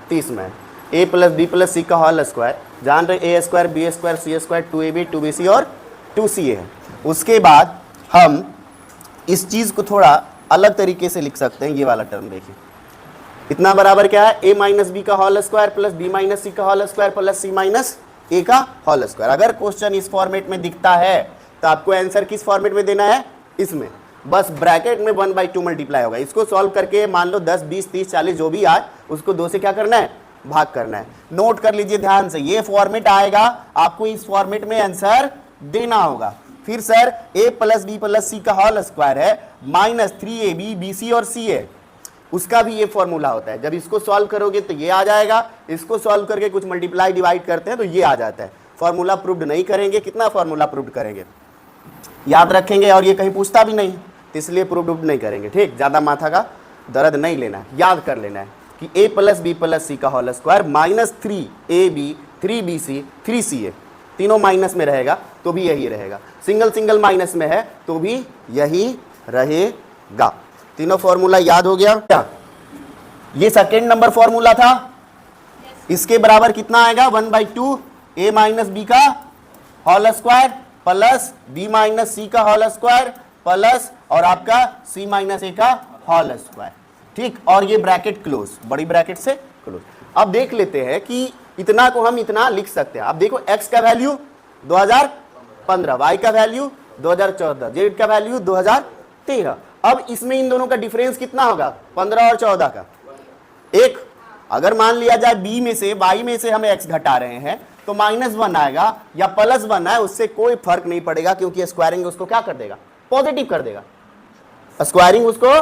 30 में a plus B plus C का whole square, जान रहे a square B square C square 2ab 2bc और 2ca है। उसके बाद हम इस चीज़ को थोड़ा अलग तरीके से लिख सकते हैं। ये वाला टर्म देखिए, इतना बराबर क्या है, a माइनस बी का whole square plus B minus सी का whole square plus C minus A का होल स्क्वायर। अगर क्वेश्चन इस फॉर्मेट में दिखता है तो आपको आंसर किस फॉर्मेट में देना है, इसमें, बस ब्रैकेट में 1/2 मल्टीप्लाई होगा। इसको सॉल्व करके मान लो 10 20 30 40 जो भी आए उसको 2 से क्या करना है, भाग करना है। नोट कर लीजिए ध्यान से, ये फॉर्मेट आएगा, आपको इस फॉर्मेट में आंसर देना होगा। फिर sir a plus B plus C का होल स्क्वायर है माइनस 3ab bc और ca, उसका भी ये फॉर्मूला होता है। जब इसको सॉल्व करोगे तो ये आ जाएगा, इसको सॉल्व करके कुछ मल्टीप्लाई डिवाइड करते हैं तो ये आ जाता है। फॉर्मूला प्रूव्ड नहीं करेंगे, कितना फॉर्मूला प्रूव्ड करेंगे, याद रखेंगे, और ये कहीं पूछता भी नहीं तो इसलिए प्रूव्ड नहीं करेंगे। ठीक, ज़्यादा माथा का दर्द नहीं लेना है, याद कर लेना है कि a plus B plus C का whole square minus 3ab 3bc 3ca, तीनों माइनस में रहेगा तो भी यही रहेगा, सिंगल सिंगल माइनस में है तो भी यही रहेगा। तीनों फॉर्मूला याद हो गया क्या? ये सेकेंड नंबर फॉर्मूला था, इसके बराबर कितना आएगा, 1/2 a माइनस बी का whole square plus b minus सी का होल स्क्वायर प्लस और आपका c माइनस a का होल स्क्वायर। ठीक, और ये ब्रैकेट क्लोज, बड़ी ब्रैकेट से क्लोज। अब देख लेते हैं कि इतना को हम इतना लिख सकते हैं। अब देखो x का वैल्यू 2015, y का वैल्यू 2014, z का वैल्यू 2013। अब इसमें इन दोनों का डिफरेंस कितना होगा, 15 और 14 का एक। अगर मान लिया जाए b में से y में से हम x घटा रहे हैं तो -1 आएगा या +1 है, उससे कोई फर्क नहीं पड़ेगा क्योंकि स्क्वायरिंग उसको क्या कर देगा, पॉजिटिव कर देगा स्क्वायरिंग उसको।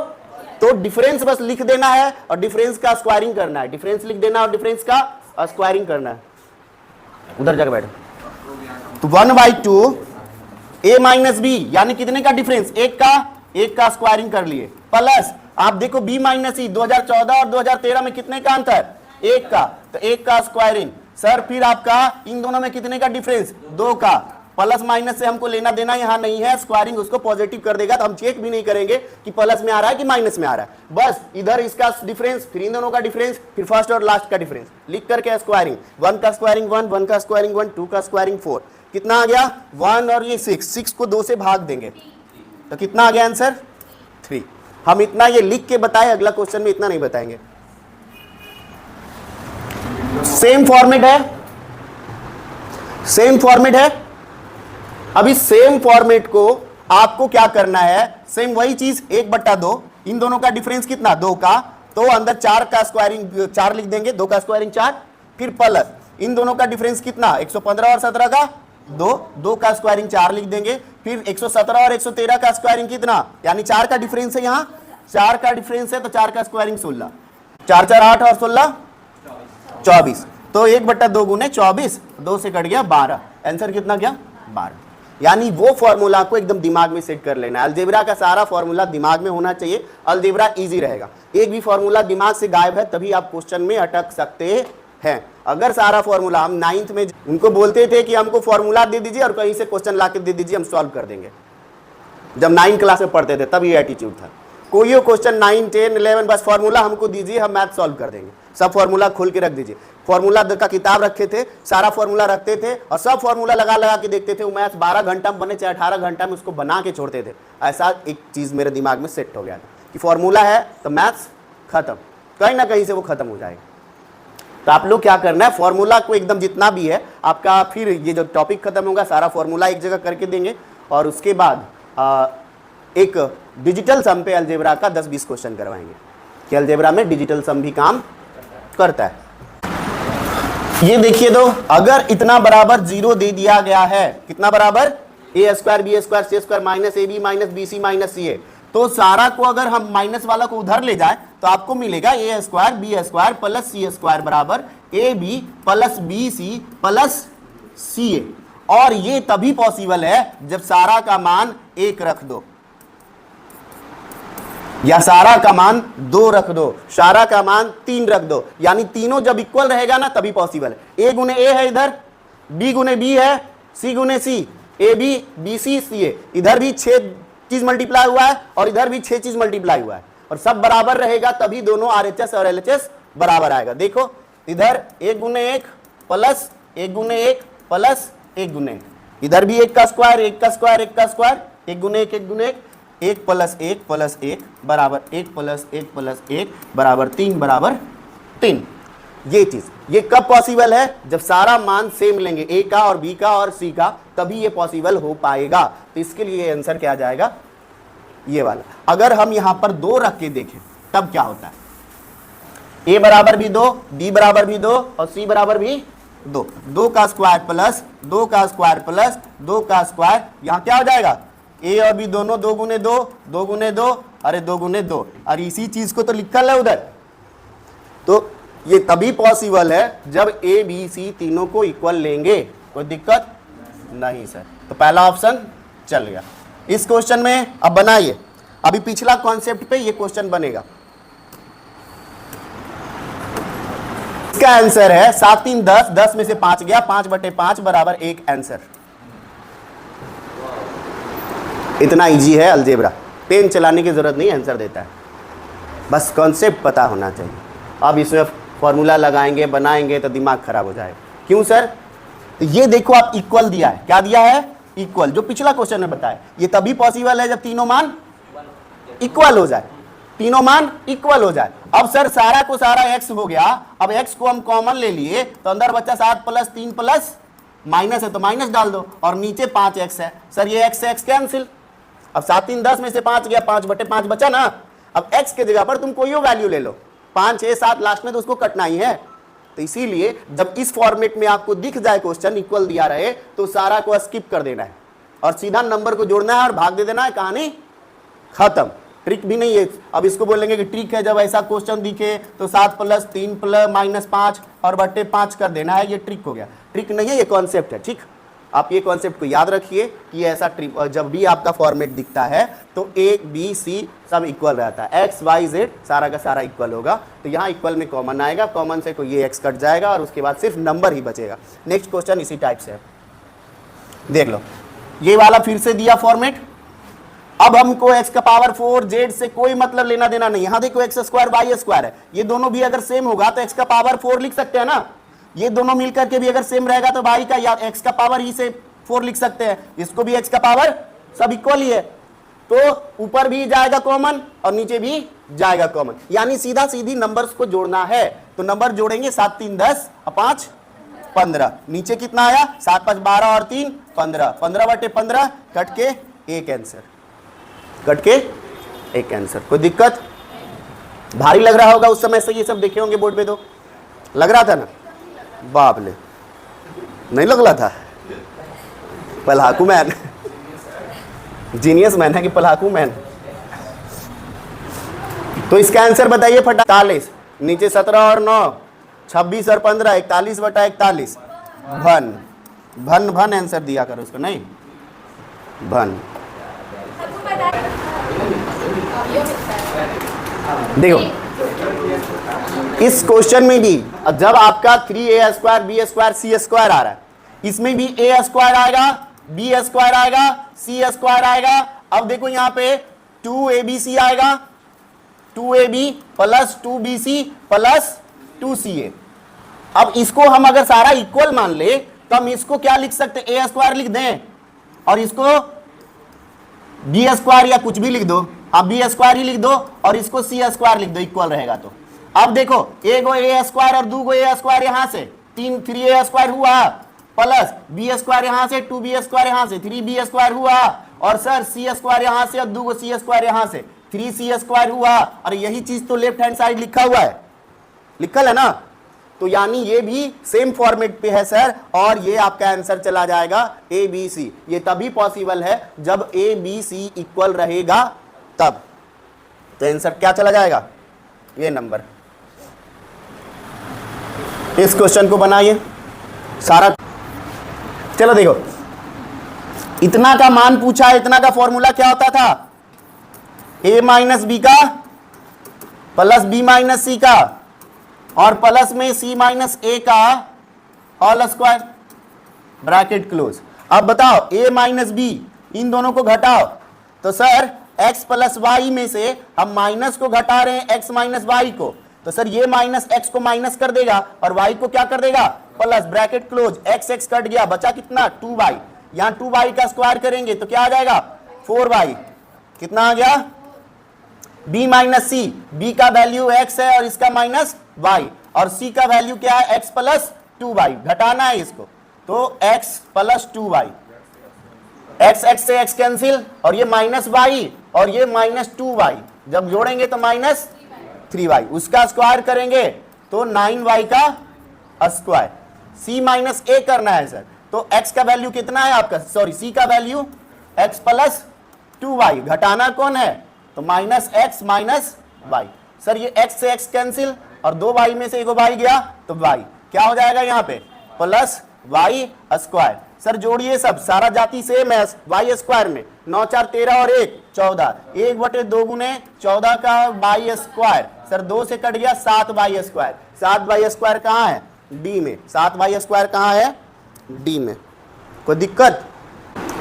तो डिफरेंस बस लिख देना है और डिफरेंस का स्क्वायरिंग करना है, डिफरेंस लिख देना और डिफरेंस का स्क्वायरिंग करना है। उधर जाकर बैठो। तो 1/2 a माइनस बी यानी कितने का डिफरेंस, एक का स्क्वायरिंग कर लिए, प्लस आप देखो b माइनस सी 2014 और 2013 में कितने का अंतर, एक का, तो एक का स्क्वायरिंग। सर फिर आपका इन दोनों में कितने का डिफरेंस, 2 का। प्लस माइनस से हमको लेना देना यहां नहीं है, स्क्वायरिंग उसको पॉजिटिव कर देगा, तो हम चेक भी नहीं करेंगे कि प्लस में आ रहा है कि माइनस में आ रहा है। बस इधर इसका डिफरेंस, फिर इन दोनों का डिफरेंस, फिर फर्स्ट और लास्ट का डिफरेंस लिख करके स्क्वायरिंग। 1 का स्क्वायरिंग 1, 1 का स्क्वायरिंग 1, 2 का स्क्वायरिंग 4, कितना आ गया 1 और ये 6 को 2 से भाग देंगे तो कितना आ गया आंसर 3। हम इतना ये लिख के बताए, अगला क्वेश्चन में इतना नहीं बताएंगे। सेम फॉर्मेट है, अब इस सेम फॉर्मेट को आपको क्या करना है, सेम वही चीज 1/2, इन दोनों का डिफरेंस कितना 2 का, तो अंदर 4 का स्क्वायरिंग 4 लिख देंगे, 2 का स्क्वायरिंग 4, फिर प्लस इन दोनों का डिफरेंस कितना 115 और 17 का 2 का स्क्वायरिंग 4 लिख देंगे, फिर 117 और 113 का स्क्वायरिंग कितना, यानी 4 का डिफरेंस है, यहाँ 4 का डिफरेंस है तो 4 का स्क्वायरिंग 16, 4 4 8 और 16 24, तो 1/2 गुने 24, 2 से कट गया 12, आंसर कितना गया 12। यानी वो फॉर्मूला को एकदम दिमाग में सेट कर लेना है। अलजेब्रा का सारा फॉर्मूला दिमाग में होना चाहिए, अलजेब्रा इजी रहेगा। एक भी फॉर्मूला दिमाग से गायब है तभी आप क्वेश्चन में अटक सकते हैं। अगर सारा फॉर्मूला, हम 9th में उनको बोलते थे कि हमको फॉर्मूला दे दीजिए और कहीं से क्वेश्चन ला के दे दीजिए, हम सॉल्व कर देंगे। जब 9th क्लास में पढ़ते थे तब ये एटीट्यूड था, कोई क्वेश्चन 9, 10, 11 बस फॉर्मूला हमको दीजिए, हम मैथ सॉल्व कर देंगे। सब फॉर्मूला खोल के रख दीजिए, फॉर्मूला का किताब रखे थे, सारा फॉर्मूला रखते थे और सब फॉर्मूला लगा के देखते थे। वो मैथ 12 घंटा में बने चाहे 18 घंटा में उसको बना के छोड़ते थे। ऐसा एक चीज मेरे दिमाग में सेट हो गया था कि फॉर्मूला है तो मैथ्स खत्म, कहीं ना कहीं से वो खत्म हो जाएगा। तो आप लोग क्या करना है, फॉर्मूला को एकदम जितना भी है आपका, फिर ये जो टॉपिक खत्म होगा सारा फॉर्मूला एक जगह करके देंगे और उसके बाद एक डिजिटल सम पे अलजेब्रा का 10-20 क्वेश्चन करवाएंगे कि अलजेब्रा में डिजिटल सम भी काम करता है। ये देखिए, तो अगर इतना बराबर 0 दे दिया गया है, कितना बराबर a square B square C square minus A B minus B C minus C A, तो सारा को अगर हम माइनस वाला को उधर ले जाए तो आपको मिलेगा a square B square plus C square बराबर A B plus B C plus C A. और ये तभी पॉसिबल है जब सारा का मान 1 रख दो या सारा का मान 2 रख दो, सारा का मान 3 रख दो, यानी तीनों जब इक्वल रहेगा ना तभी पॉसिबल है। a गुने a है, इधर b गुने b है, c गुने c, A B B C C A, इधर भी 6 चीज मल्टीप्लाई हुआ है और इधर भी 6 चीज मल्टीप्लाई हुआ है और सब बराबर रहेगा तभी दोनों RHS और LHS बराबर आएगा। देखो इधर 1 गुने 1 प्लस 1 गुने 1 प्लस 1 गुने 1, इधर भी 1 का स्क्वायर 1 का स्क्वायर 1 का स्क्वायर 1 गुने 1 1 गुने 1, 1 प्लस 1 प्लस 1 बराबर 1 प्लस 1 प्लस 1 बराबर 3 बराबर 3। ये चीज ये कब पॉसिबल है? जब सारा मान सेम लेंगे, ए का और बी का और सी का, तभी ये पॉसिबल हो पाएगा। तो इसके लिए आंसर क्या आ जाएगा? ये वाला। अगर हम यहां पर 2 रख के देखें तब क्या होता है? ए बराबर भी 2, बी बराबर भी 2 और सी बराबर भी 2, 2 का स्क्वायर प्लस 2 का स्क्वायर प्लस 2 का स्क्वायर, यहां क्या हो जाएगा? ए और बी दोनों 2 गुने 2 2 गुने 2, अरे 2 गुने 2, और इसी चीज को तो लिखा है उधर। तो ये तभी पॉसिबल है जब ए बी सी तीनों को इक्वल लेंगे। कोई दिक्कत नहीं सर। तो पहला ऑप्शन चल गया। इस क्वेश्चन में अब बनाइए, अभी पिछला कॉन्सेप्ट पे ये क्वेश्चन बनेगा। इसका आंसर है 7 3 10, 10 में से 5 गया, 5/5 बराबर 1 आंसर। इतना इजी है अलजेब्रा, पेन चलाने की जरूरत नहीं, आंसर देता है, बस कॉन्सेप्ट पता होना चाहिए। अब इसमें फॉर्मूला लगाएंगे बनाएंगे तो दिमाग खराब हो जाएगा। क्यों सर? तो ये देखो आप इक्वल दिया है, क्या दिया है? इक्वल, जो पिछला क्वेश्चन में बताया। ये तभी पॉसिबल है जब तीनों मान इक्वल हो जाए, तीनों मान इक्वल हो जाए। अब सर सारा को सारा x हो गया, अब x को हम कॉमन ले लिए तो अंदर बच्चा 7 प्लस 3 प्लस माइनस है तो माइनस डाल दो, और नीचे 5x है। सर ये x से x कैंसिल, अब 7 3 10 में से 5 गया, 5/5 बचा ना। अब x के जगह पर तुम कोई वैल्यू ले लो, 5 6 7 लास्ट में तो उसको कटना ही है। तो इसीलिए जब इस फॉर्मेट में आपको दिख जाए क्वेश्चन इक्वल दिया रहे तो सारा को स्किप कर देना है और सीधा नंबर को जोड़ना है और भाग दे देना है, कहानी खत्म। ट्रिक भी नहीं है। अब इसको बोलेंगे कि ट्रिक है, जब ऐसा क्वेश्चन दिखे तो 7 प्लस 3 प्लस माइनस 5 और बट्टे 5 कर देना है, ये ट्रिक हो गया। ट्रिक नहीं है, ये कॉन्सेप्ट है। ठीक, आप ये कॉन्सेप्ट को याद रखिए कि ऐसा ट्रिक, जब भी आपका फॉर्मेट दिखता है तो ए बी सी सब इक्वल रहता है, एक्स वाई जेड सारा का सारा इक्वल होगा। तो यहाँ इक्वल में कॉमन आएगा, कॉमन से कोई ये एक्स कट जाएगा और उसके बाद सिर्फ नंबर ही बचेगा। नेक्स्ट क्वेश्चन इसी टाइप से है, देख लो। ये वाला फिर से दिया फॉर्मेट। अब हमको x का पावर 4 z से कोई मतलब लेना देना नहीं। यहां देखो x स्क्वायर y स्क्वायर है, ये दोनों भी अगर सेम होगा तो x का पावर 4 लिख सकते हैं ना। ये दोनों मिलकर के भी अगर सेम रहेगा तो y का या x का पावर ही से 4 लिख सकते हैं, इसको भी x का पावर सब इक्वल ही है। तो ऊपर भी जाएगा कॉमन और नीचे भी जाएगा कॉमन, यानी सीधा सीधी नंबर्स को जोड़ना है। तो नंबर जोड़ेंगे 7 3 10 और 5 15, नीचे कितना आया? 7 5 12 और 3 15, 15/15 कट के एक आंसर, कट के एक आंसर। कोई दिक्कत? भारी लग रहा होगा उस समय से, ये सब देखे होंगे बोर्ड पे तो लग रहा था ना, बाप ले नहीं लग रहा था। पलाकू मैन, जीनियस मैन है कि पलाकू मैन। तो इसका आंसर बताइए फटाफट। 40 नीचे 17 और 9 26 और 15 41/41 भन भन भन आंसर दिया करो उसको, नहीं भन। देखो इस क्वेश्चन में भी जब आपका 3a स्क्वायर बी स्क्वायर सी स्क्वायर आ रहा है, इसमें भी a स्क्वायर आएगा, बी स्क्वायर आएगा, सी स्क्वायर आएगा। अब देखो यहां पे 2abc आएगा, 2ab plus 2bc plus 2ca। अब इसको हम अगर सारा इक्वल मान ले तो हम इसको क्या लिख सकते? a स्क्वायर लिख दें और इसको बी स्क्वायर या कुछ भी लिख दो, आप बी स्क्वायर ही लिख दो और इसको सी स्क्वायर लिख दो, इक्वल रहेगा। तो अब देखो एक ए स्क्वायर और 2 ए स्क्वायर यहां से 3a स्क्वायर हुआ, प्लस बी स्क्वायर यहां से 2b स्क्वायर यहां से 3b स्क्वायर हुआ, और सर सी स्क्वायर यहां से और 2 सी स्क्वायर यहां से 3c स्क्वायर हुआ। और यही चीज तो लेफ्ट हैंड साइड लिखा हुआ है, लिखल है ना। तो यानी ये भी सेम फॉर्मेट पे है सर, और ये आपका आंसर चला जाएगा ए बी सी। ये तभी पॉसिबल है जब ए बी सी इक्वल रहेगा तब। तो आंसर क्या चला जाएगा? ये नंबर। इस क्वेश्चन को बनाइए सारा। चलो देखो, इतना का मान पूछा है, इतना का फॉर्मूला क्या होता था? a माइनस बी का प्लस b माइनस सी का और प्लस में c माइनस a का ऑल स्क्वायर, ब्रैकेट क्लोज। अब बताओ a माइनस b, इन दोनों को घटाओ तो सर x प्लस वाई में से हम माइनस को घटा रहे हैं x माइनस वाई को, तो सर ये माइनस एक्स को माइनस कर देगा और वाई को क्या कर देगा, plus, bracket close, x x cut गया, बचा कितना 2y, यहां 2y का स्क्वायर करेंगे तो क्या आ जाएगा 4y, कितना आ गया b माइनस सी, b का वैल्यू x है और इसका माइनस y, और c का वैल्यू क्या है x प्लस 2y, घटाना है इसको, तो x plus 2y, x x से x कैंसिल और ये माइनस y और ये माइनस 2y, जब जोड़ेंगे तो माइनस 3y, उसका स्क्वायर करेंगे तो 9y का स्क्वायर, c माइनस a करना है सर, तो x का वैल्यू कितना है आपका, सॉरी c का वैल्यू x प्लस 2y, घटाना कौन है तो minus x minus y, sir ये x से x कैंसिल और 2y में से एक y गया तो y क्या हो जाएगा यहाँ पे प्लस y स्क्वायर, सर जोड़िए सब, सारा जाति सेम है, y स्क्वायर में 9 4 13 और 1 14, 1/2 गुने 14 का y स्क्वायर, सर 2 से कट गया 7y स्क्वायर, 7y स्क्वायर कहाँ है d में, 7y स्क्वायर कहाँ है d में, कोई दिक्कत,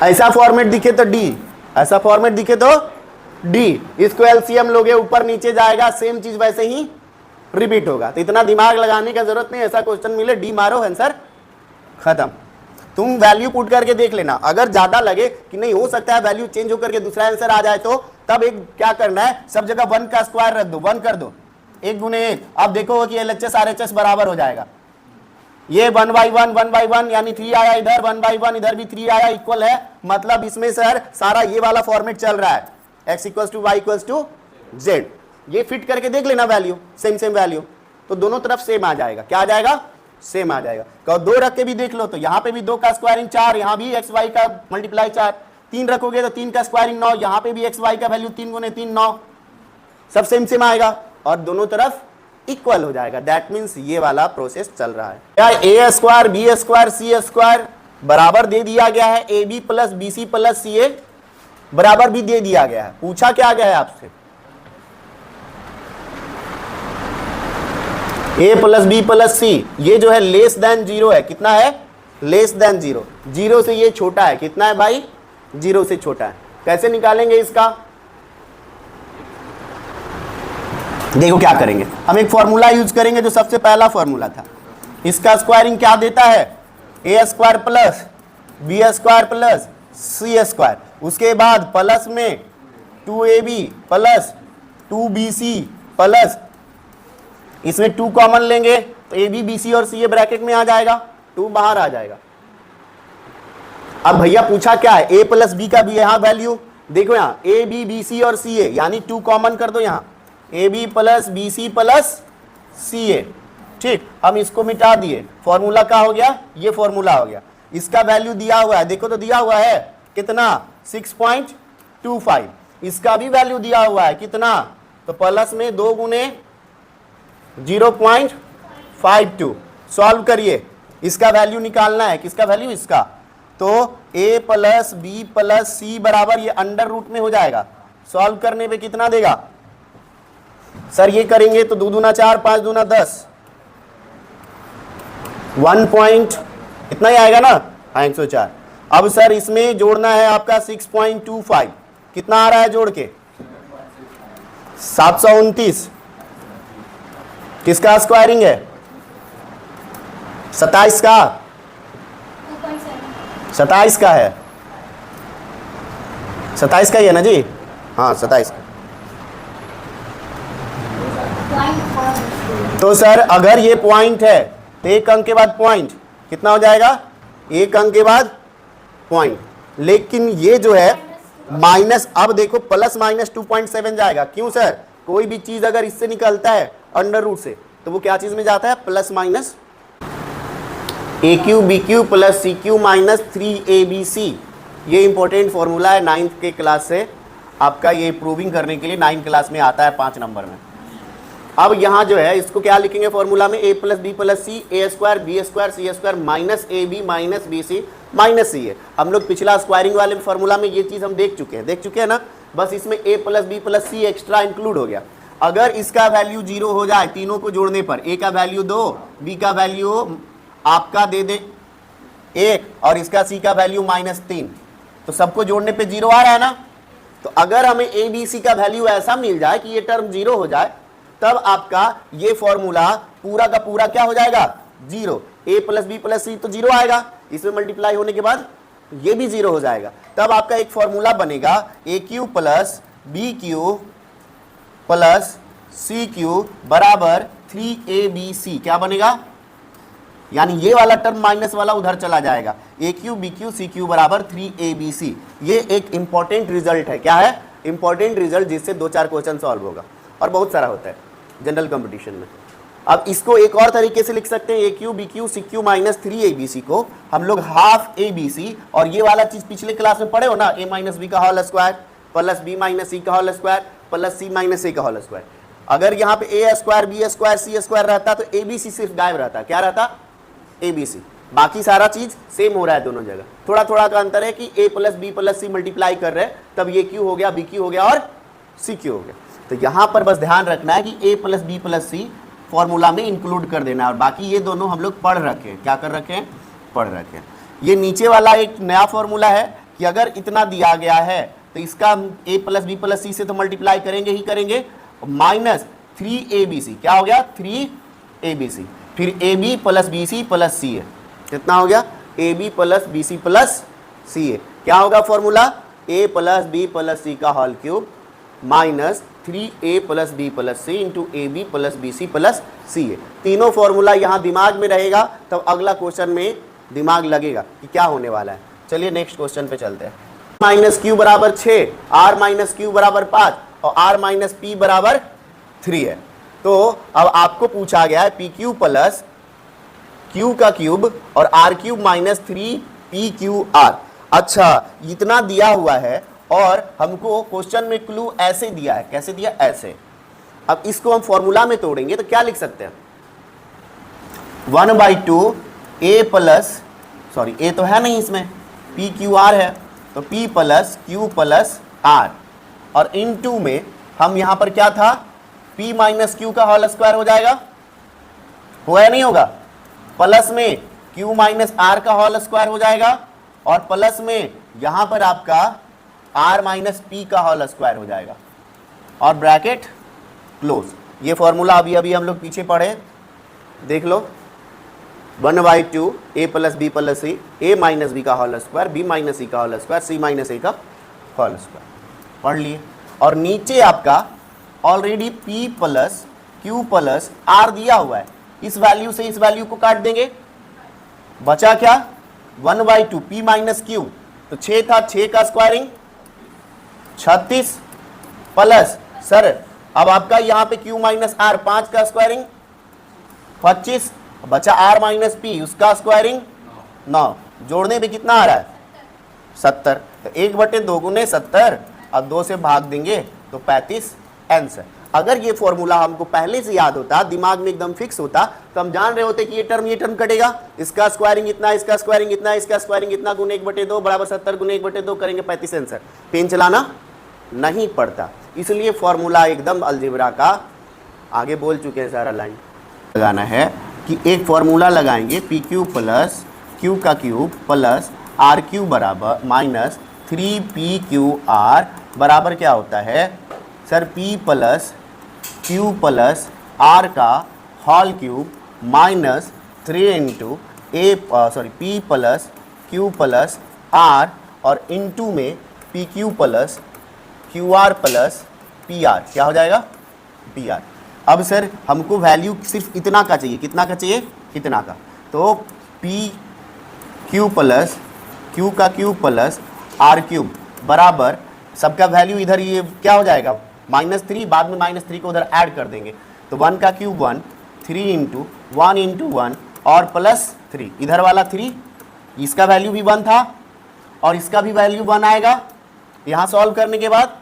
ऐसा फॉर्मेट दिखे तो d, ऐसा फॉर्मेट दिखे तो d, इसको एलसीएम लोगे ऊपर नीचे जाएगा, सेम चीज वैसे ही रिपीट होगा, तो इतना दिमाग लगाने का जरूरत नहीं, ऐसा क्वेश्चन मिले d मारो आंसर खत्म। तुम वैल्यू पुट करके देख लेना, अगर ज्यादा लगे कि नहीं हो सकता है वैल्यू चेंज होकर के दूसरा आंसर आ जाए तो तब एक क्या करना है, सब जगह 1 का स्क्वायर रख दो, 1 कर दो, 1 गुने 1, अब देखो कि LHS RHS बराबर हो जाएगा, ये 1/1 यानी 3 आया इधर, 1/1 इधर भी 3 आया, इक्वल है, मतलब इसमें सर सारा ये वाला फॉर्मेट चल रहा है, x = y = z, ये फिट करके देख लेना वैल्यू, सेम वैल्यू, तो दोनों तरफ सेम आ जाएगा, क्या आ जाएगा सेम आ जाएगा, कहो 2 रख के भी देख लो तो यहाँ पे भी 2 का स्क्वायरिंग 4, यहाँ भी एक्स वाई का मल्टीप्लाई 4, 3 रखोगे तो 3 का स्क्वायरिंग 9, यहाँ पे भी एक्स वाई का वैल्यू 3 गुने 3 9, सब सेम आएगा और दोनों तरफ इक्वल हो जाएगा, दैट मीन्स ये वाला प्रोसेस चल रहा है। क्या a square b square c square बराबर दे दिया गया है ab plus bc plus ca, बराबर भी दे दिया गया है, पूछा क्या गया है आपसे, a plus b plus c, ये जो है लेस देन 0 है, कितना है लेस देन 0, 0 से ये छोटा है, कितना है भाई 0 से छोटा है, कैसे निकालेंगे इसका, देखो क्या करेंगे, हम एक फॉर्मूला यूज करेंगे जो सबसे पहला फॉर्मूला था, इसका स्क्वायरिंग क्या देता है a square plus b square plus c square, उसके बाद प्लस में 2ab प्लस 2bc प्लस, इसमें 2 कॉमन लेंगे तो ab bc और ca ब्रैकेट में आ जाएगा, 2 बाहर आ जाएगा। अब भैया पूछा क्या है a प्लस b का भी यहाँ वैल्यू देखो, यहाँ a b b c और ca यानी 2 कॉमन कर दो, यहाँ a b plus b c plus c a, ठीक, हम इसको मिटा दिए, फॉर्मूला का हो गया, ये फॉर्मूला हो गया, इसका वैल्यू दिया हुआ है, देखो तो दिया हुआ है कितना 6.25, इसका भी वैल्यू दिया हुआ है कितना, तो प्लस में 2 गुने 0.52, सॉल्व करिए, इसका वैल्यू निकालना है, किसका वैल्यू इसका, तो a plus b plus c बराबर ये अंडर रूट में हो जाएगा, सॉल्व करने पे कितना देगा सर, ये करेंगे तो 2 दूना 4 5 दूना 10, 1 पॉइंट इतना ही आएगा ना, हाँ 104। अब सर इसमें जोड़ना है आपका 6.25, कितना आ रहा है जोड़ के 729, किसका स्क्वायरिंग है 27 का, 27 का है, 27 का ही है ना जी, हाँ 27 का। तो सर अगर ये पॉइंट है तो 1 अंक के बाद पॉइंट कितना हो जाएगा, 1 अंक के बाद पॉइंट, लेकिन ये जो है माइनस, अब देखो प्लस माइनस 2.7 जाएगा, क्यों सर, कोई भी चीज अगर इससे निकलता है अंडर रूट से तो वो क्या चीज में जाता है plus minus, A cube B cube plus C cube minus 3abc, ये इंपॉर्टेंट फॉर्मूला है 9th के क्लास से, आपका ये प्रूविंग करने के लिए 9th क्लास में आता है 5 नंबर में। अब यहाँ जो है इसको क्या लिखेंगे फॉर्मूला में, a plus B plus C, a square B square C square minus A B minus B C minus C है। हम लोग पिछला स्क्वायरिंग वाले फॉर्मूला में ये चीज़ हम देख चुके हैं ना, बस इसमें a plus B plus C extra include हो गया। अगर इसका वैल्यू 0 हो जाए तीनों को जोड़ने पर, a का वैल्यू 2, b का वैल्यू आपका दे दे 1 और इसका c का वैल्यू -3, तो सबको जोड़ने पे 0 आ रहा है ना। तो अगर हमें a b c का वैल्यू ऐसा मिल जाए कि ये टर्म 0 हो जाए तब आपका ये फॉर्मूला पूरा का पूरा क्या हो जाएगा, zero. a plus B plus C तो जीरो आएगा, इसमें मल्टीप्लाई होने के बाद ये भी जीरो हो जाएगा। तब आपका एक फॉर्मूला बनेगा A cube plus B cube plus C cube बराबर 3abc। क्या बनेगा, यानी ये वाला टर्म माइनस वाला उधर चला जाएगा, A cube B cube C cube बराबर 3abc। ये एक इंपॉर्टेंट रिजल्ट है। क्या है, इंपॉर्टेंट रिजल्ट, जिससे 2-4 क्वेश्चन सॉल्व होगा और बहुत सारा होता है जनरल कंपटीशन में। अब इसको एक और तरीके से लिख सकते हैं, A cube B cube C cube minus 3abc को हम लोग हाफ abc, और ये वाला चीज पिछले क्लास में पढ़े हो ना, a माइनस बी का whole square plus B minus सी का whole square plus C minus A का होल स्क्वायर। अगर यहाँ पे A square B square C square रहता तो abc सिर्फ गायब रहता। क्या रहता, abc, बाकी सारा चीज सेम हो रहा है दोनों जगह। थोड़ा थोड़ा का अंतर है कि a plus B plus C multiply कर रहे हैं, तब ये क्यू हो गया, बी क्यू हो गया और सी क्यू हो गया। तो यहाँ पर बस ध्यान रखना है कि a plus B plus C formula में इंक्लूड कर देना है, और बाकी ये दोनों हम लोग पढ़ रखे हैं। क्या कर रखे हैं, पढ़ रखे हैं। ये नीचे वाला एक नया फॉर्मूला है कि अगर इतना दिया गया है तो इसका a प्लस बी प्लस सी से तो मल्टीप्लाई करेंगे ही करेंगे, माइनस 3abc। क्या हो गया, 3abc, फिर ab plus B C plus C है। कितना हो गया, ab plus B C plus C है। क्या होगा formula, a plus B plus C का whole cube minus 3a plus B plus C into A B plus B C plus C है। तीनों फॉर्मूला यहाँ दिमाग में रहेगा, तब अगला क्वेश्चन में दिमाग लगेगा कि क्या होने वाला है। चलिए नेक्स्ट क्वेश्चन पे चलते हैं। माइनस क्यू बराबर 6, आर माइनस क्यू बराबर 5 और आर माइनस पी बराबर 3 है। तो अब आपको पूछा गया है पी क्यू प्लस क्यू का क्यूब और R cube minus 3 P Q R. अच्छा, इतना दिया हुआ है और हमको क्वेश्चन में क्लू ऐसे दिया है। कैसे दिया, ऐसे। अब इसको हम फॉर्मूला में तोड़ेंगे तो क्या लिख सकते हैं, 1/2 ए प्लस, सॉरी ए तो है नहीं इसमें, पी क्यू आर है, तो p plus Q plus R, और इन टू में हम यहां पर क्या था, p माइनस क्यू का होल स्क्वायर हो जाएगा, होगा या नहीं होगा, प्लस में q माइनस आर का होल स्क्वायर हो जाएगा, और प्लस में यहां पर आपका r माइनस पी का होल स्क्वायर हो जाएगा, और ब्रैकेट क्लोज। ये फॉर्मूला अभी अभी हम लोग पीछे पढ़े, देख लो, 1/2 a plus B plus C, a minus B का होल स्क्वायर, b माइनस सी का whole square, c minus A का होल स्क्वायर, पढ़ लिए। और नीचे आपका already p plus Q plus R दिया हुआ है, इस वैल्यू से इस वैल्यू को काट देंगे, बचा क्या, 1/2 p माइनस क्यू, तो 6 था, 6 का स्क्वायरिंग 36 प्लस, सर अब आपका यहाँ पे q माइनस आर 5 का स्क्वायरिंग 25, बचा r माइनस पी, उसका स्क्वायरिंग 9, जोड़ने पे कितना आ रहा है 70, तो 1/2 गुने 70, अब 2 से भाग देंगे तो 35 आंसर। अगर ये फॉर्मूला हमको पहले से याद होता, दिमाग में एकदम फिक्स होता, तो हम जान रहे होते कि ये टर्म कटेगा, इसका स्क्वायरिंग इतना, इसका स्क्वायरिंग इतना, इसका स्क्वायरिंग इतना, गुने 1/2 बराबर 70 गुने 1/2 करेंगे 35 आंसर। पेन चलाना नहीं पड़ता, इसलिए फॉर्मूला एकदम अलजेब्रा का, आगे बोल चुके हैं सारा लाइन लगाना है कि एक फॉर्मूला लगाएंगे, पी क्यू प्लस क्यू का क्यूब प्लस आर क्यू बराबर माइनस 3p क्यू आर बराबर क्या होता है sir, p plus Q plus R का whole cube minus 3 into p plus Q plus R, और इंटू में P Q plus Q R plus P R, क्या हो जाएगा पी आर। अब सर हमको वैल्यू सिर्फ इतना का चाहिए, कितना का चाहिए, इतना का, तो पी क्यू प्लस क्यू का क्यूब प्लस आर क्यूब बराबर, सबका वैल्यू इधर ये क्या हो जाएगा -3, बाद में -3 को उधर ऐड कर देंगे, तो 1 का क्यूब 1, 3 इंटू 1 इंटू 1 और प्लस 3, इधर वाला 3, इसका वैल्यू भी 1 था और इसका भी वैल्यू 1 आएगा, यहाँ सॉल्व करने के बाद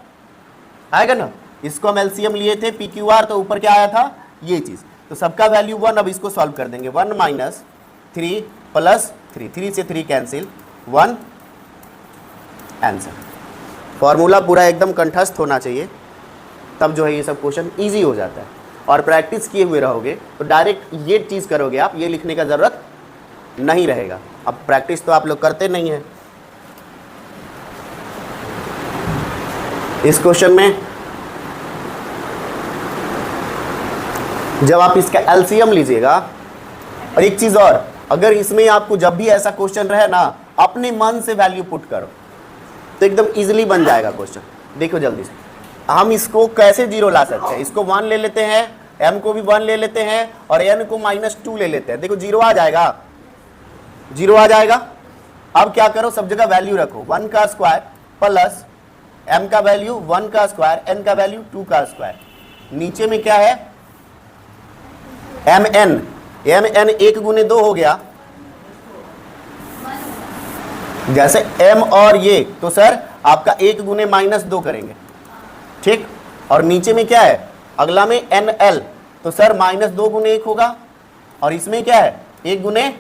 आएगा ना। इसको हम एलसीएम लिए थे पी क्यू आर, तो ऊपर क्या आया था ये चीज़, तो सबका वैल्यू 1, अब इसको सॉल्व कर देंगे, 1 माइनस 3 प्लस 3, 3 से 3 कैंसिल, 1 आंसर। फॉर्मूला पूरा एकदम कंठस्थ होना चाहिए, तब जो है ये सब क्वेश्चन इजी हो जाता है, और प्रैक्टिस किए हुए रहोगे तो डायरेक्ट ये चीज़ करोगे आप, ये लिखने का ज़रूरत नहीं रहेगा। अब प्रैक्टिस तो आप लोग करते नहीं हैं। इस क्वेश्चन में जब आप इसका एलसीएम लीजिएगा, और एक चीज और, अगर इसमें आपको जब भी ऐसा क्वेश्चन रहे ना, अपने मन से वैल्यू पुट करो तो एकदम इजीली बन जाएगा क्वेश्चन। देखो जल्दी से हम इसको कैसे जीरो ला सकते हैं। इसको 1 ले लेते हैं, m को भी 1 ले लेते हैं और n को -2 ले लेते हैं। देखो जीरो आ जाएगा, जीरो आ जाएगा। अब क्या करो, सब जगह वैल्यू रखो, 1 का स्क्वायर प्लस m का वैल्यू 1 का स्क्वायर, n का वैल्यू 2 का स्क्वायर। नीचे में क्या है, mn 1 गुने 2 हो गया, जैसे m और ये, तो सर आपका 1 गुने -2 करेंगे, ठीक। और नीचे में क्या है, अगला में nl, तो सर -2 गुने 1 होगा, और इसमें क्या है 1 गुने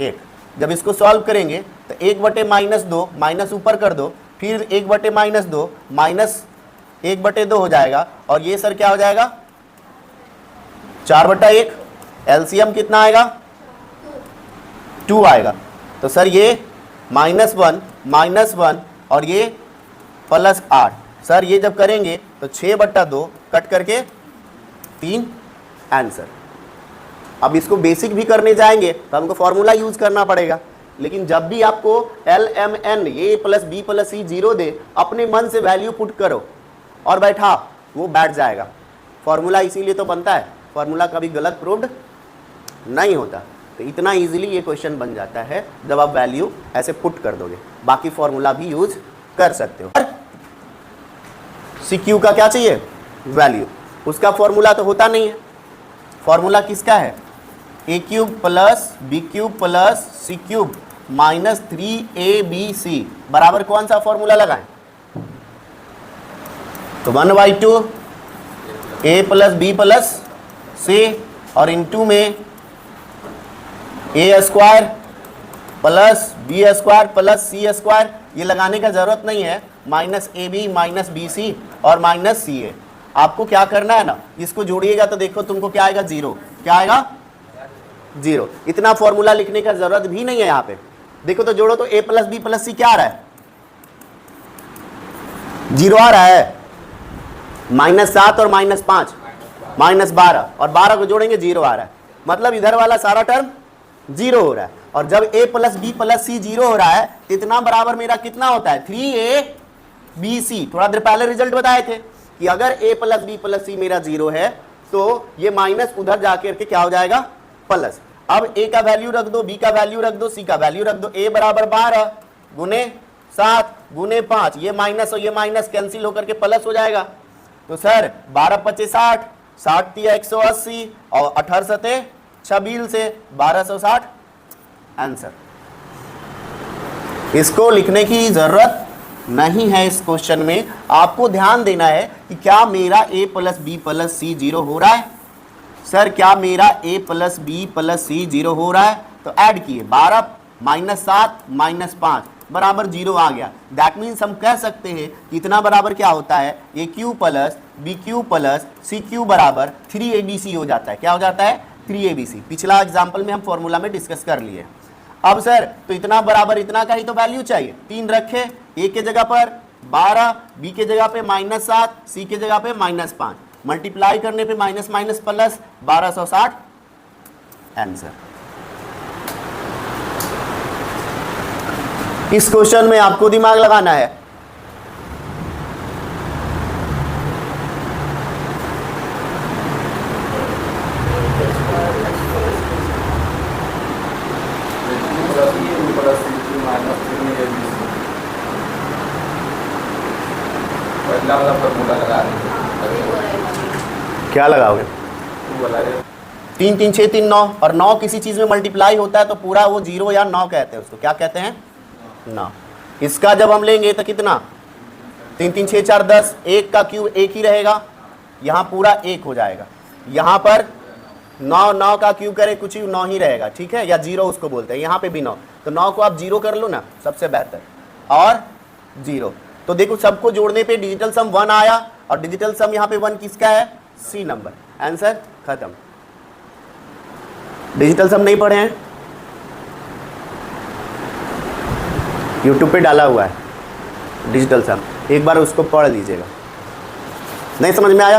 1। जब इसको सॉल्व करेंगे तो 1/-2 माइनस ऊपर कर दो, फिर 1/-2 माइनस 1/2 हो जाएगा, और ये सर क्या हो जाएगा 4/1। एलसीएम कितना आएगा 2 आएगा। तो सर ये -1 और ये +8। सर ये जब करेंगे तो 6/2 कट करके 3 आंसर। अब इसको बेसिक भी करने जाएंगे तो हमको फॉर्मूला यूज करना पड़ेगा, लेकिन जब भी आपको LMN A + B + C 0 दे, अपने मन से वैल्यू पुट करो और बैठा, वो बैठ जाएगा। फॉर्मूला इसीलिए तो बनता है, फॉर्मूला कभी गलत प्रूव्ड नहीं होता। तो इतना इजीली ये क्वेश्चन बन जाता है जब आप वैल्यू ऐसे पुट कर दोगे। बाकी फॉर्मूला भी यूज कर सकते हो। CQ का क्या चाहिए, वैल्यू। उसका फॉर्मूला तो होता नहीं है। फॉर्मूला किसका है, A³ + B³ + C³ - 3ABC बराबर कौन सा फॉर्मूला लगाएं, तो 1/2 A + B + C और इनटू में A² + B² + C²। ये लगाने का जरूरत नहीं है, -AB -BC और -CA। आपको क्या करना है ना, इसको जोड़िएगा तो देखो तुमको क्या आएगा, 0। क्या आएगा 0। इतना फॉर्मूला लिखने का जरूरत भी नहीं है। यहाँ पे देखो तो जोड़ो तो A + B + C क्या आ रहा है, 0 आ रहा है। -7 और -5 -12, और 12 को जोड़ेंगे 0 आ रहा है। मतलब इधर वाला सारा टर्म 0 हो रहा है। और जब A + B + C 0 हो रहा है, इतना बराबर मेरा कितना होता है, 3ABC। थोड़ा देर पहले रिजल्ट बताए थे कि अगर A + B + C मेरा 0 है तो ये माइनस उधर जाकर के क्या हो जाएगा, प्लस। अब A का वैल्यू रख दो, B का वैल्यू रख दो, C का वैल्यू रख दो। A बराबर 12 गुने 7 गुने 5, ये माइनस और ये माइनस कैंसिल होकर के प्लस हो जाएगा। तो सर 12 × 25 60, 60 × 180 और 18 × 7 26 से 1260 आंसर। इसको लिखने की जरूरत नहीं है। इस क्वेश्चन में आपको ध्यान देना है कि क्या मेरा A + B + C 0 हो रहा है। सर क्या मेरा A + B + C 0 हो रहा है, तो ऐड किए 12 -7 -5 बराबर 0 आ गया। दैट मीन्स हम कह सकते हैं कि इतना बराबर क्या होता है, AQ + BQ + CQ बराबर 3ABC हो जाता है। क्या हो जाता है, 3ABC। पिछला एग्जाम्पल में हम फॉर्मूला में डिस्कस कर लिए। अब सर तो इतना बराबर इतना का ही तो वैल्यू चाहिए, 3 रखे, A के जगह पर 12, B के जगह पे -7, C के जगह पे -5, मल्टीप्लाई करने पे माइनस माइनस प्लस 1260 आंसर। इस क्वेश्चन में आपको दिमाग लगाना है। क्या लगाओगे, 3 3 6 3 9, और 9 किसी चीज में मल्टीप्लाई होता है तो पूरा वो 0 या 9 कहते हैं, उसको क्या कहते हैं, 9। इसका जब हम लेंगे तो कितना, 3 3 6 4 10, 1 का क्यूब 1 ही रहेगा, यहाँ पूरा 1 हो जाएगा। यहाँ पर 9 9 का क्यूब करे कुछ ही 9 ही रहेगा, ठीक है, या 0 उसको बोलते हैं। यहाँ पे भी 9, तो 9 को आप 0 कर लो ना, सबसे बेहतर, और 0। तो देखो सबको जोड़ने पे डिजिटल सम 1 आया, और डिजिटल सम यहाँ पे 1 किसका है, सी नंबर। आंसर खत्म। डिजिटल सम नहीं पढ़े हैं, यूट्यूब पे डाला हुआ है डिजिटल सम, एक बार उसको पढ़ लीजिएगा। नहीं समझ में आया,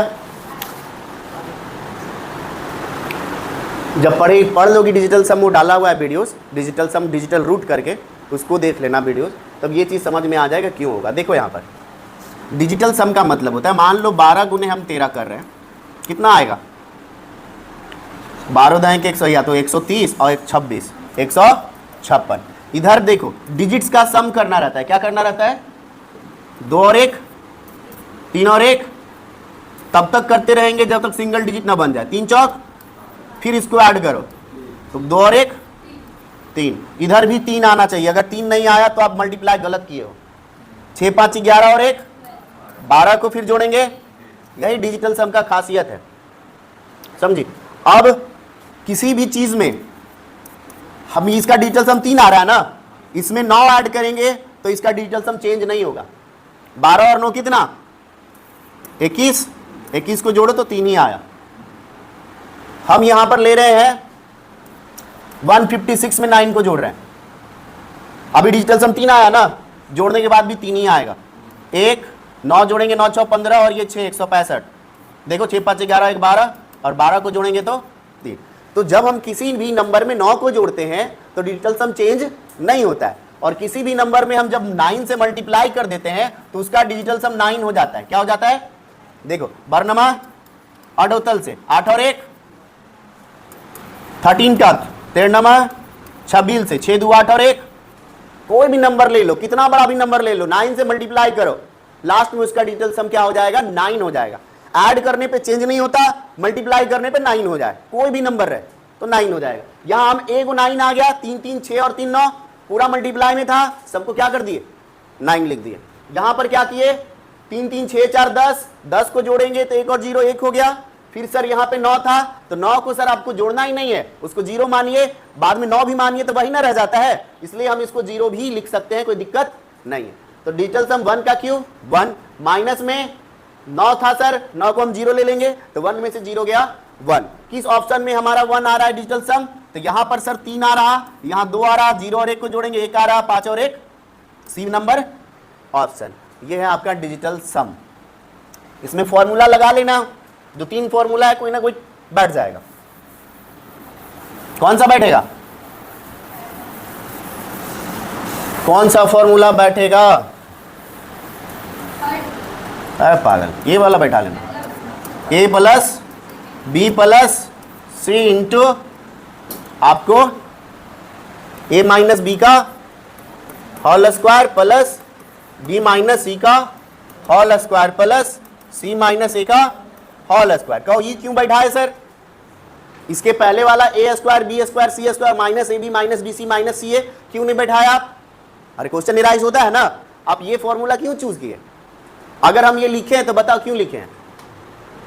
जब पढ़ लोगी डिजिटल सम, वो डाला हुआ है videos, digital sum digital root करके, उसको देख लेना वीडियोस, तब ये चीज़ समझ में आ जाएगा क्यों होगा। देखो यहाँ पर डिजिटल सम का मतलब होता है, मान लो 12 गुने हम 13 कर रहे हैं, कितना आएगा? 12 दाएं के 100, या तो 130 और 26, 156। इधर देखो डिजिट्स का सम करना रहता है, क्या करना रहता है? 2 और 1, 3 और 1, तब तक करते रहेंगे जब तक सिंगल डिजिट ना बन जाए। 3 चौक, फिर इसको ऐड करो तो 2 और 1 3, इधर भी 3 आना चाहिए। अगर 3 नहीं आया तो आप मल्टीप्लाई गलत किए हो। 6 5 11 और 1 12 को फिर जोड़ेंगे, यही डिजिटल सम का खासियत है, समझी। अब किसी भी चीज में हम, इसका डिजिटल सम 3 आ रहा है ना, इसमें 9 ऐड करेंगे तो इसका डिजिटल सम चेंज नहीं होगा। 12 और 9 कितना? 21, 21 को जोड़ो तो 3 ही आया। हम यहां पर ले रहे हैं 156 में 9 को जोड़ रहे हैं, अभी डिजिटल सम 3 आया ना, जोड़ने के बाद भी 3 ही आएगा। 1 9 जोड़ेंगे 9 6 15 और ये 6 165। देखो 6 5 11 1 12 और 12 को जोड़ेंगे तो 3। तो जब हम किसी भी नंबर में 9 को जोड़ते हैं तो डिजिटल सम चेंज नहीं होता है, और किसी भी नंबर में हम जब 9 से मल्टीप्लाई कर देते हैं तो उसका डिजिटल सम 9 हो जाता है। क्या हो जाता है? देखो बरनमा अडोतल से 8 और 1 13 टक, तेरनमा 26 से 6 2 8 और 1, कोई भी नंबर ले लो, कितना बड़ा भी नंबर ले लो, 9 से मल्टीप्लाई करो, लास्ट में उसका डिजिटल सम क्या हो जाएगा? 9 हो जाएगा। ऐड करने पे चेंज नहीं होता, मल्टीप्लाई करने पे 9 हो जाए, कोई भी नंबर रहे तो 9 हो जाएगा। यहां हम 1 9 आ गया, 3 3 6 और 3 9, पूरा मल्टीप्लाई में था, सबको क्या कर दिए? 9 लिख दिए। यहां पर क्या किए? 3 3 6 4 10, 10 को जोड़ेंगे तो 1 और 0 1 हो गया। फिर सर यहाँ पे 9 था तो 9 को सर आपको जोड़ना ही नहीं है, उसको 0 मानिए, बाद में 9 भी मानिए तो वही ना रह जाता है, इसलिए हम इसको 0 भी लिख सकते हैं, कोई दिक्कत नहीं है। तो डिजिटल सम 1 का क्यूब 1, माइनस में 9 था सर, 9 को हम 0 ले लेंगे तो 1 में से 0 गया 1। किस ऑप्शन में हमारा 1 आ रहा है डिजिटल सम? तो यहां पर सर 3 आ रहा, यहां 2 आ रहा, 0 और 1 को जोड़ेंगे 1 आ रहा, 5 और 1, सी नंबर ऑप्शन। ये है आपका डिजिटल सम। इसमें फॉर्मूला लगा लेना, जो 3 फॉर्मूला है कोई ना कोई बैठ जाएगा। कौन सा बैठेगा? कौन सा फॉर्मूला बैठेगा? अरे पागल, ये वाला बैठा लेना, a plus B plus C into आपको a माइनस बी का whole square plus b minus सी का whole square plus c minus a का होल स्क्वायर। कहो ये क्यों बैठा है सर? इसके पहले वाला a square B square C square minus A B minus B C minus C a क्यों नहीं बैठाया आप? अरे क्वेश्चन निराइज होता है ना, आप ये फॉर्मूला क्यों चूज किए? अगर हम ये लिखे हैं तो बताओ क्यों लिखे हैं?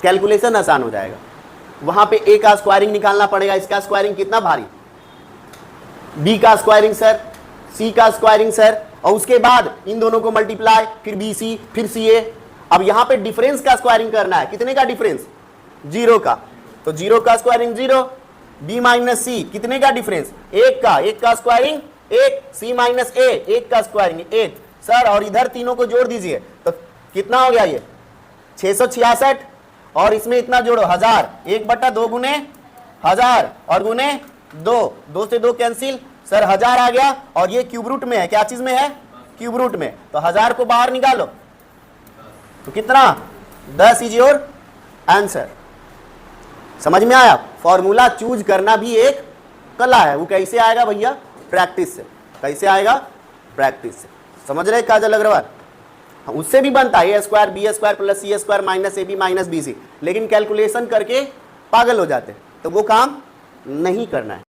कैलकुलेशन आसान हो जाएगा। वहां पे a का स्क्वायरिंग निकालना पड़ेगा, इसका स्क्वायरिंग कितना भारी, b का स्क्वायरिंग सर, c का स्क्वायरिंग सर, और उसके बाद इन दोनों को मल्टीप्लाई, फिर bc फिर ca। अब यहां पे डिफरेंस का स्क्वायरिंग करना है, कितने का डिफरेंस? 0 का, तो 0 का स्क्वायरिंग 0, b माइनस सी कितने का डिफरेंस? 1 का, 1 का स्क्वायरिंग 1, c माइनस a 1 का स्क्वायरिंग 1 सर, और इधर तीनों को जोड़ दीजिए तो कितना हो गया? ये 666, और इसमें इतना जोड़ो 1000, 1/2 गुने 1000 और गुने 2, 2 से 2 कैंसिल सर, 1000 आ गया, और ये क्यूब रूट में है, क्या चीज में है? क्यूब रूट में, तो 1000 को बाहर निकालो तो कितना? 10 इज योर आंसर। समझ में आया? फॉर्मूला चूज करना भी एक कला है, वो कैसे आएगा भैया? प्रैक्टिस से। कैसे आएगा? प्रैक्टिस से। समझ रहे काजल अग्रवाल? उससे भी बनता है a square B square plus C square minus A B minus B C, लेकिन कैलकुलेशन करके पागल हो जाते हैं, तो वो काम नहीं करना है।